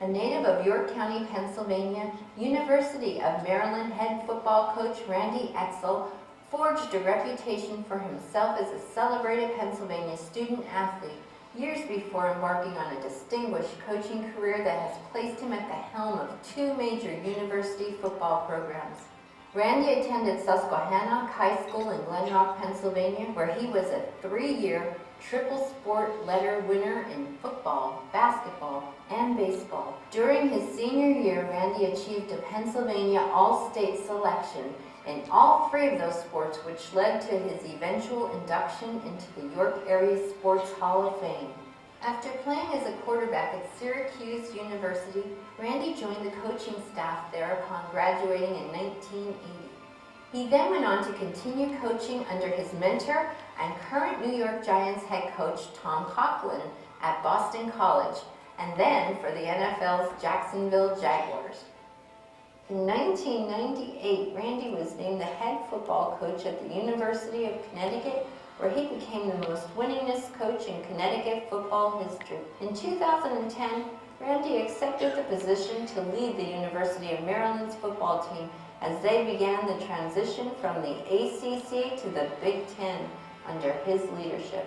A native of York County, Pennsylvania, University of Maryland head football coach Randy Edsall forged a reputation for himself as a celebrated Pennsylvania student-athlete years before embarking on a distinguished coaching career that has placed him at the helm of two major university football programs. Randy attended Susquehannock High School in Glen Rock, Pennsylvania, where he was a 3-year triple sport letter winner in football, basketball, and baseball. During his senior year, Randy achieved a Pennsylvania All-State selection in all 3 of those sports, which led to his eventual induction into the York Area Sports Hall of Fame. After playing as a quarterback at Syracuse University, Randy joined the coaching staff there upon graduating in 1980. He then went on to continue coaching under his mentor and current New York Giants head coach Tom Coughlin at Boston College, and then for the NFL's Jacksonville Jaguars. In 1998, Randy was named the head football coach at the University of Connecticut, where he became the most winningest coach in Connecticut football history. In 2010, Randy accepted the position to lead the University of Maryland's football team as they began the transition from the ACC to the Big Ten under his leadership.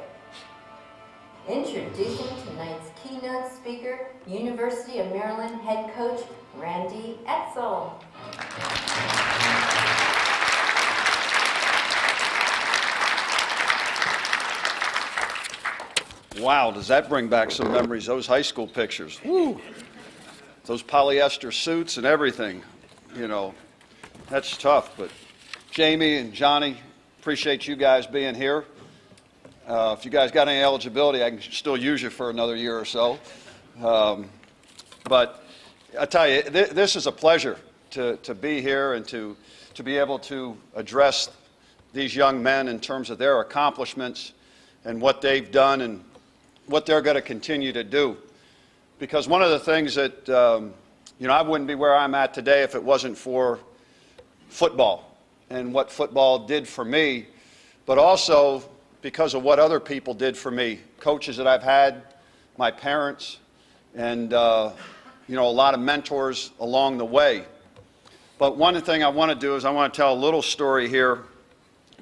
Introducing tonight's keynote speaker, University of Maryland head coach Randy Edsall. Wow, does that bring back some memories, those high school pictures. Woo! Those polyester suits and everything, you know, that's tough. But Jamie and Johnny, appreciate you guys being here. If you guys got any eligibility, I can still use you for another year or so. But I tell you, this is a pleasure to be here and to be able to address these young men in terms of their accomplishments and what they've done and what they're going to continue to do. Because one of the things that, I wouldn't be where I'm at today if it wasn't for football and what football did for me, but also because of what other people did for me, coaches that I've had, my parents, and a lot of mentors along the way. But one thing I want to do is I want to tell a little story here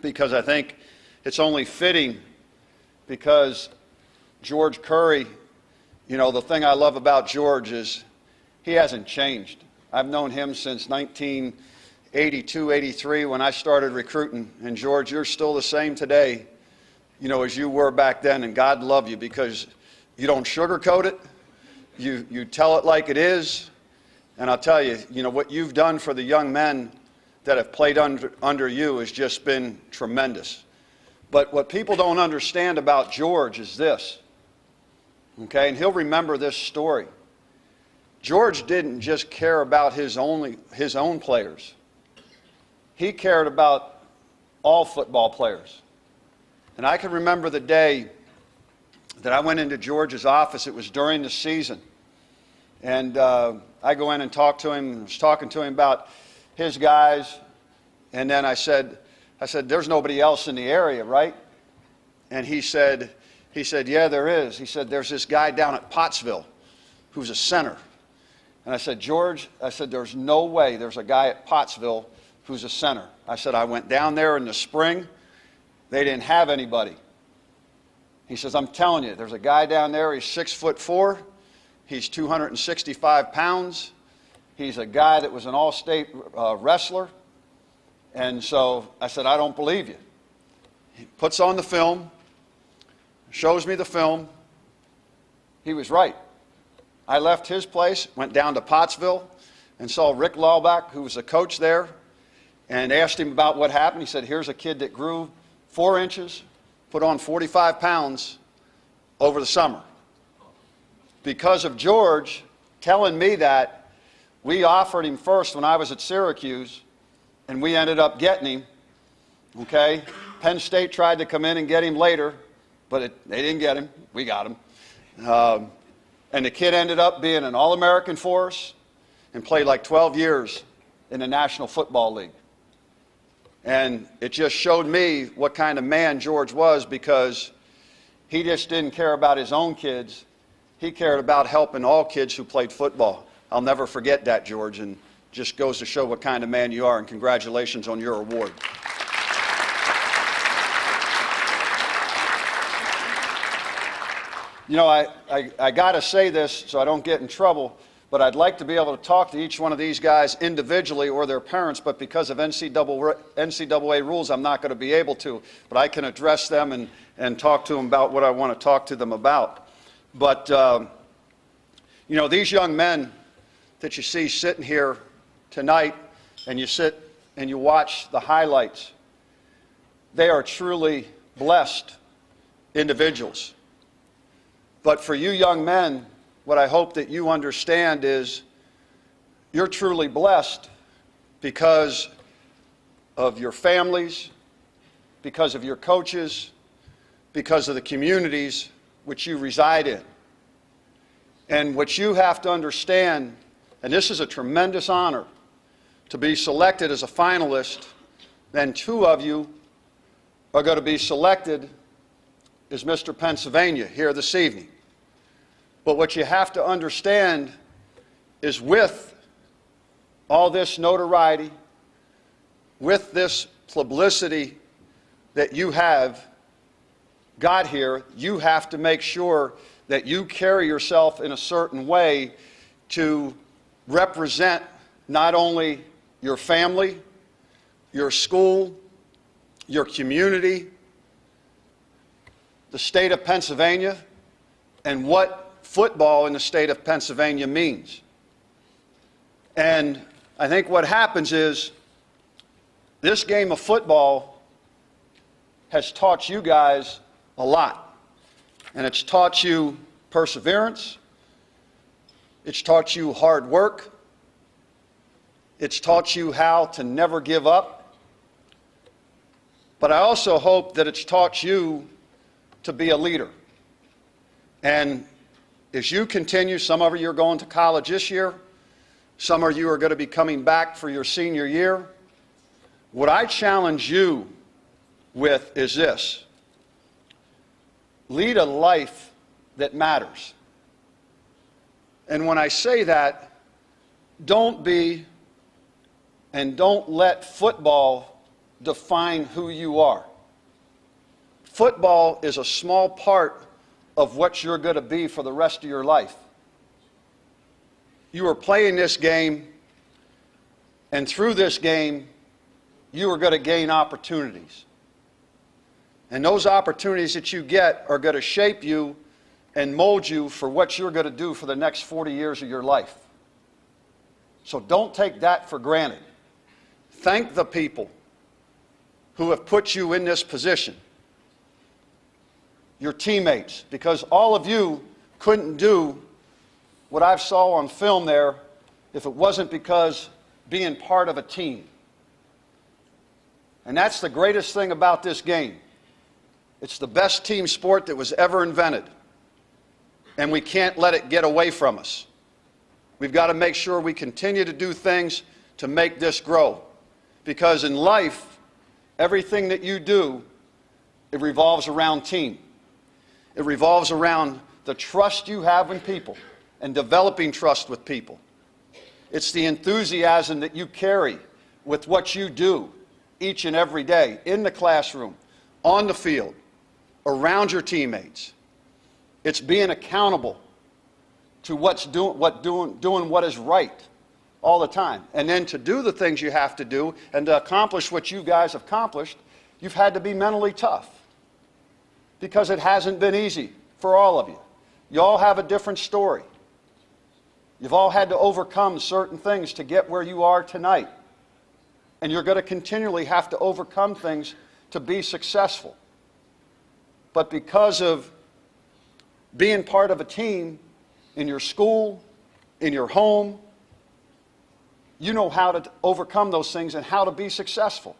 because I think it's only fitting because George Curry, the thing I love about George is he hasn't changed. I've known him since 1982, 83 when I started recruiting. And George, you're still the same today, as you were back then. And God love you because you don't sugarcoat it. You tell it like it is. And I'll tell you, what you've done for the young men that have played under you has just been tremendous. But what people don't understand about George is this, okay? And he'll remember this story. George didn't just care about his own players. He cared about all football players. And I can remember the day that I went into George's office. It was during the season. And I go in and talk to him. I was talking to him about his guys. And then I said, there's nobody else in the area, right? And he said, yeah, there is. He said, there's this guy down at Pottsville who's a center. And I said, George, there's no way there's a guy at Pottsville who's a center. I said, I went down there in the spring. They didn't have anybody. He says, I'm telling you, there's a guy down there. He's 6'4". He's 265 pounds. He's a guy that was an all-state wrestler. And so I said, I don't believe you. He puts on the film, shows me the film. He was right. I left his place, went down to Pottsville, and saw Rick Laubach, who was the coach there, and asked him about what happened. He said, here's a kid that grew 4 inches, put on 45 pounds over the summer. Because of George telling me that, we offered him first when I was at Syracuse, and we ended up getting him, okay? Penn State tried to come in and get him later, but they didn't get him. We got him. And the kid ended up being an All-American for us and played like 12 years in the National Football League. And it just showed me what kind of man George was because he just didn't care about his own kids. he cared about helping all kids who played football. I'll never forget that, George, and just goes to show what kind of man you are, and congratulations on your award. You know, I got to say this so I don't get in trouble, but I'd like to be able to talk to each one of these guys individually or their parents, but because of NCAA rules, I'm not going to be able to. But I can address them and talk to them about what I want to talk to them about. But, you know, these young men that you see sitting here tonight, and you sit and you watch the highlights, they are truly blessed individuals. But for you young men, what I hope that you understand is you're truly blessed because of your families, because of your coaches, because of the communities which you reside in. And what you have to understand, and this is a tremendous honor, to be selected as a finalist, then two of you are going to be selected as Mr. Pennsylvania here this evening. But what you have to understand is with all this notoriety, with this publicity that you have got here, you have to make sure that you carry yourself in a certain way to represent not only your family, your school, your community, the state of Pennsylvania, and what football in the state of Pennsylvania means. And I think what happens is this game of football has taught you guys a lot. And it's taught you perseverance. It's taught you hard work. It's taught you how to never give up. But I also hope that it's taught you to be a leader. And as you continue, some of you are going to college this year, some of you are going to be coming back for your senior year. What I challenge you with is this: lead a life that matters. And when I say that, don't be and don't let football define who you are. Football is a small part of what you're going to be for the rest of your life. You are playing this game, and through this game, you are going to gain opportunities. And those opportunities that you get are going to shape you and mold you for what you're going to do for the next 40 years of your life. So don't take that for granted. Thank the people who have put you in this position. Your teammates, because all of you couldn't do what I saw on film there if it wasn't because being part of a team. And that's the greatest thing about this game. It's the best team sport that was ever invented. And we can't let it get away from us. We've got to make sure we continue to do things to make this grow. Because in life, everything that you do, it revolves around team. It revolves around the trust you have in people and developing trust with people. It's the enthusiasm that you carry with what you do each and every day in the classroom, on the field, around your teammates. It's being accountable to doing what is right all the time. And then to do the things you have to do and to accomplish what you guys have accomplished, you've had to be mentally tough. Because it hasn't been easy for all of you. You all have a different story. You've all had to overcome certain things to get where you are tonight. And you're going to continually have to overcome things to be successful. But because of being part of a team in your school, in your home, you know how to overcome those things and how to be successful.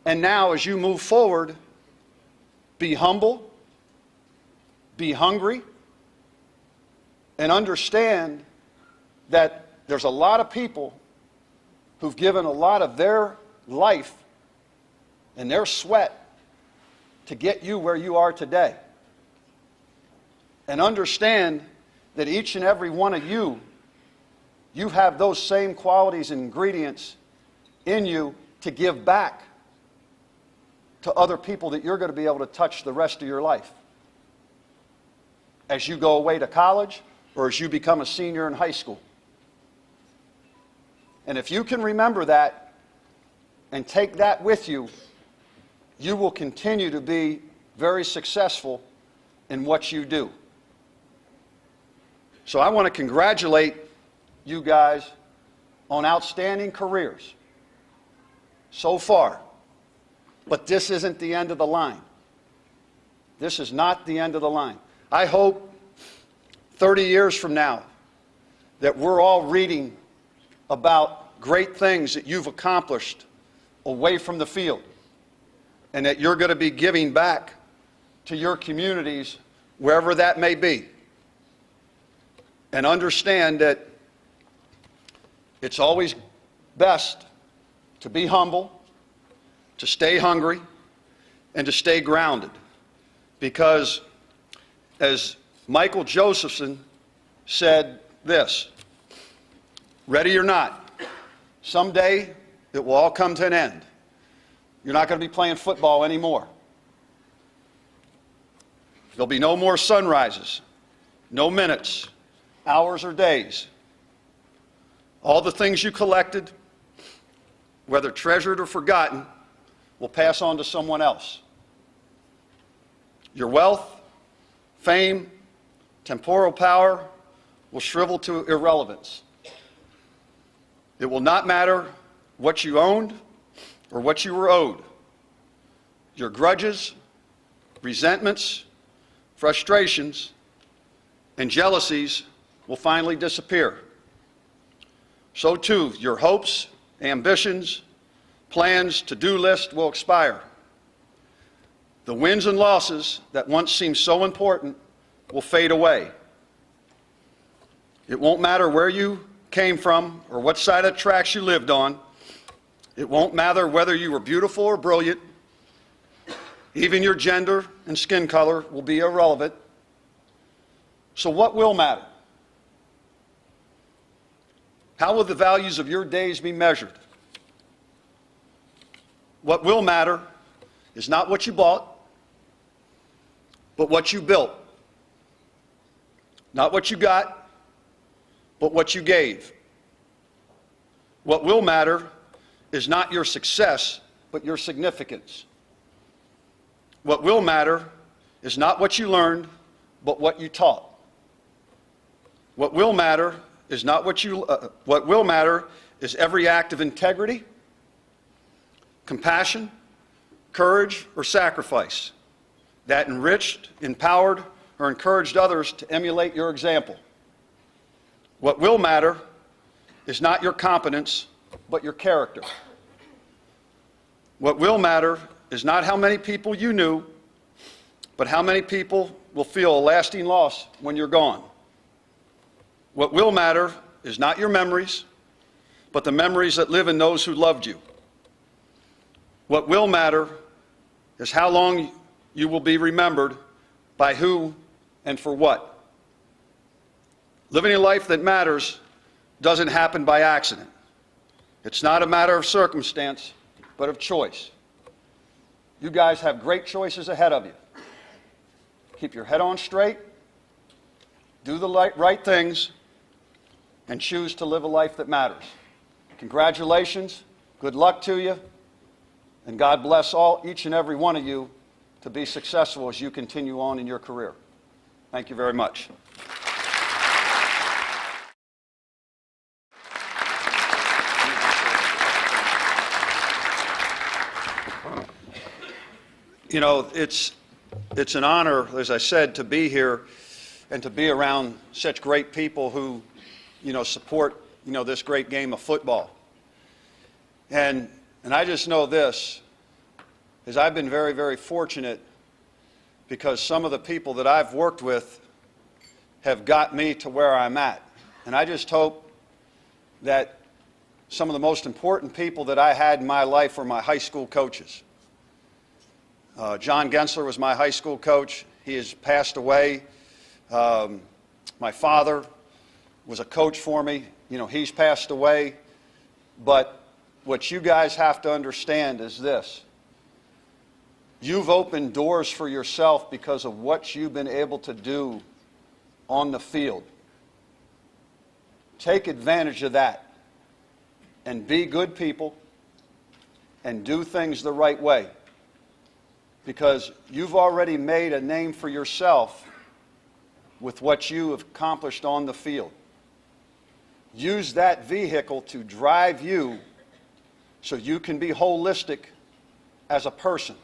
And now as you move forward, be humble, be hungry, and understand that there's a lot of people who've given a lot of their life and their sweat to get you where you are today. and understand that each and every one of you, you have those same qualities and ingredients in you to give back to other people that you're going to be able to touch the rest of your life. As you go away to college or as you become a senior in high school. And if you can remember that and take that with you, you will continue to be very successful in what you do. So I want to congratulate you guys on outstanding careers so far. But this isn't the end of the line. This is not the end of the line. I hope 30 years from now that we're all reading about great things that you've accomplished away from the field, and that you're going to be giving back to your communities wherever that may be. And understand that it's always best to be humble, to stay hungry, and to stay grounded. Because as Michael Josephson said this, ready or not, someday it will all come to an end. You're not going to be playing football anymore. There'll be no more sunrises, no minutes, hours, or days. All the things you collected, whether treasured or forgotten, will pass on to someone else. Your wealth, fame, temporal power will shrivel to irrelevance. It will not matter what you owned or what you were owed. Your grudges, resentments, frustrations, and jealousies will finally disappear. So too, your hopes, ambitions, plans, to-do list will expire. The wins and losses that once seemed so important will fade away. It won't matter where you came from or what side of the tracks you lived on. It won't matter whether you were beautiful or brilliant. Even your gender and skin color will be irrelevant. So what will matter? How will the values of your days be measured? What will matter is not what you bought, but what you built. Not what you got, but what you gave. What will matter is not your success, but your significance. What will matter is not what you learned, but what you taught. What will matter is not what will matter is every act of integrity, compassion, courage, or sacrifice that enriched, empowered, or encouraged others to emulate your example. What will matter is not your competence, but your character. What will matter is not how many people you knew, but how many people will feel a lasting loss when you're gone. What will matter is not your memories, but the memories that live in those who loved you. What will matter is how long you will be remembered, by who and for what. Living a life that matters doesn't happen by accident. It's not a matter of circumstance, but of choice. You guys have great choices ahead of you. Keep your head on straight, do the right things, and choose to live a life that matters. Congratulations, good luck to you, and God bless each and every one of you to be successful as you continue on in your career. Thank you very much. You know, it's an honor, as I said, to be here and to be around such great people who, support, this great game of football. And I just know this, is I've been very, very fortunate because some of the people that I've worked with have got me to where I'm at. And I just hope that some of the most important people that I had in my life were my high school coaches. John Gensler was my high school coach. He has passed away My father was a coach for me. You know, he's passed away. But what you guys have to understand is this. You've opened doors for yourself because of what you've been able to do on the field. Take advantage of that and be good people and do things the right way, because you've already made a name for yourself with what you have accomplished on the field. Use that vehicle to drive you so you can be holistic as a person.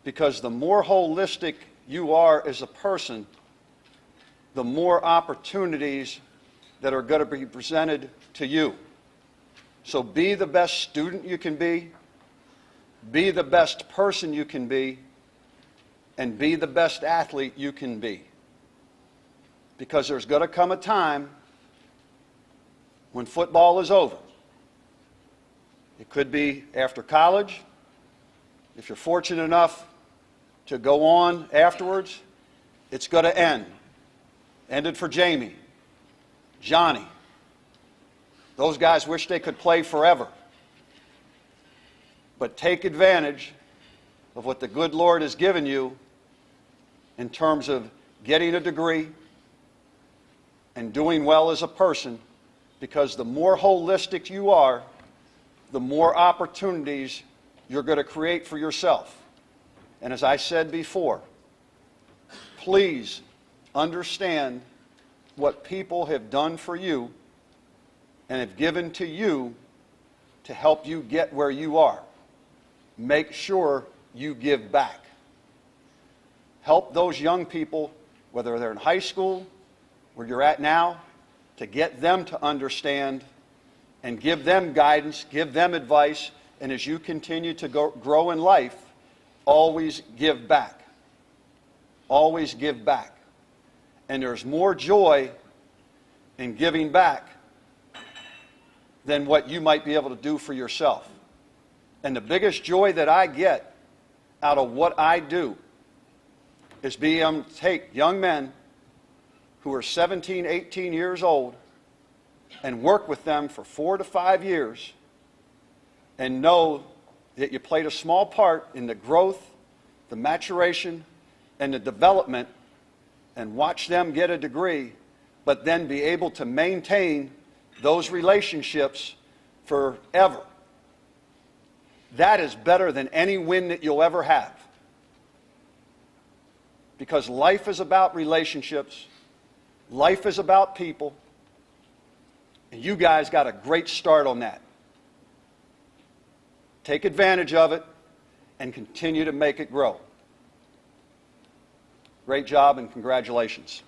Because the more holistic you are as a person, the more opportunities that are going to be presented to you. So be the best student you can be the best person you can be, and be the best athlete you can be. Because there's going to come a time when football is over. It could be after college. If you're fortunate enough to go on afterwards, it's going to end. Ended for Jamie, Johnny. Those guys wish they could play forever. But take advantage of what the good Lord has given you in terms of getting a degree and doing well as a person, because the more holistic you are, the more opportunities you're going to create for yourself. And as I said before, please understand what people have done for you and have given to you to help you get where you are. Make sure you give back. Help those young people, whether they're in high school, where you're at now, to get them to understand and give them guidance, give them advice, and as you continue to grow in life, always give back. Always give back. And there's more joy in giving back than what you might be able to do for yourself. And the biggest joy that I get out of what I do is being able to take young men who are 17, 18 years old and work with them for 4 to 5 years and know that you played a small part in the growth, the maturation, and the development, and watch them get a degree, but then be able to maintain those relationships forever. That is better than any win that you'll ever have. Because life is about relationships. Life is about people. And you guys got a great start on that. Take advantage of it and continue to make it grow. Great job and congratulations.